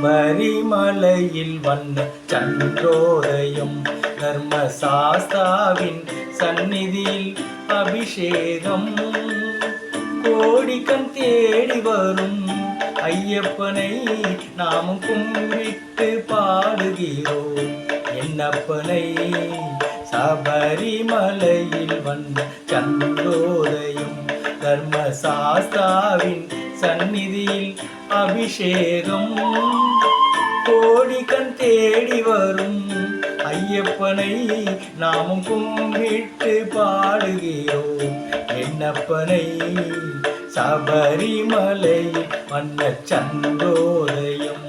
சபரிமலையில் வந்த சந்திரோதயம் தர்மசாஸ்தாவின் சந்நிதியில் அபிஷேகம். கோடிக்கண் தேடி வரும் ஐயப்பனை நாமும் கும்பிட்டு பாடுகிறோம். என்னப்பனை சபரிமலையில் வந்த சந்திரோதயம் தர்மசாஸ்தாவின் சந்நிதியில் அபிஷேகம். கோடிக்கண் தேடி வரும் ஐயப்பனை நாமும் கும்பிட்டு பாடுகிறோம். என்னப்பனை சபரிமலையில் வந்த சந்திரோதயம்.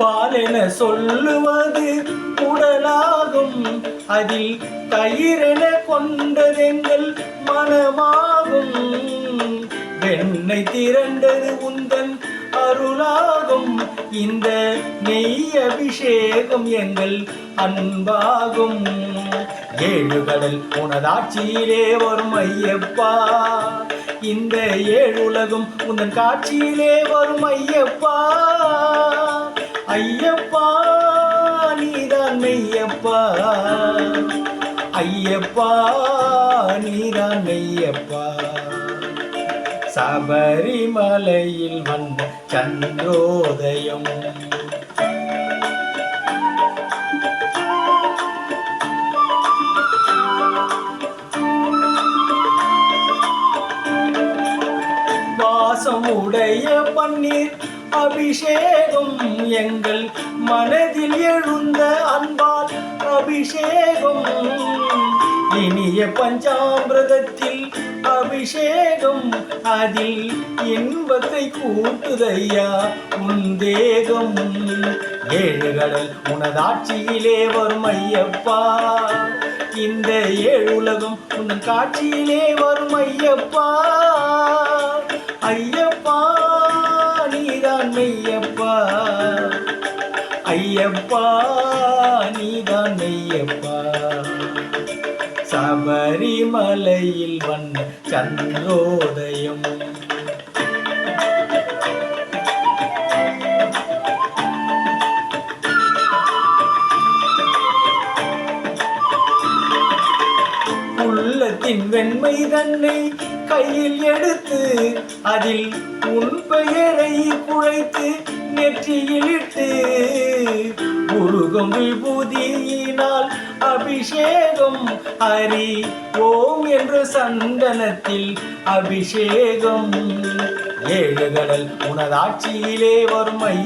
பாலென சொல்லுவது உடலாகும், அதில் தயிரென கொண்டதெங்கள் மனமாகும். வெண்ணை திரண்டது உந்தன் அருளாகும், இந்த நெய் அபிஷேகம் எங்கள் அன்பாகும். ஏழு கடல் உனதாட்சியிலே வரும் ஐயப்பா, இந்த ஏழுலகும் உந்தன் காட்சியிலே வரும் ஐயப்பா. ஐயப்பா நீதான் மெய்யப்பா, ஐயப்பா நீதான் மெய்யப்பா. சபரிமலையில் வந்த சந்திரோதயம். வாசமுடைய பன்னீர் அபிஷேகம், எங்கள் மனதில் எழுந்த அன்பால் அபிஷேகம். இனிய பஞ்சாமிரதத்தில் அபிஷேகம், அதில் இன்பத்தை கூட்டுதையா உன் தேகம். ஏழு கடல் உனதாட்சியிலே வரும் ஐயப்பா, இந்த ஏழுலகம் உன் காட்சியிலே வரும் ஐயப்பா. ஐயப்பா நீதான் மெய்யப்பா, ஐயப்பா நீதான் மெய்யப்பா. சபரிமலையில் வந்த சந்திரோதயம். உள்ளத்தின் வெண்மை தன்னை கையில் எடுத்து அதில் உன் பெயரை குழைத்து நெற்றியில் இட்டு உருகும் விபூதியினால் அபிஷேகம். ஹரி ஓம் என்ற சந்தனத்தில் அபிஷேகம். ஏழு கடல் உனதாட்சியிலே வரும்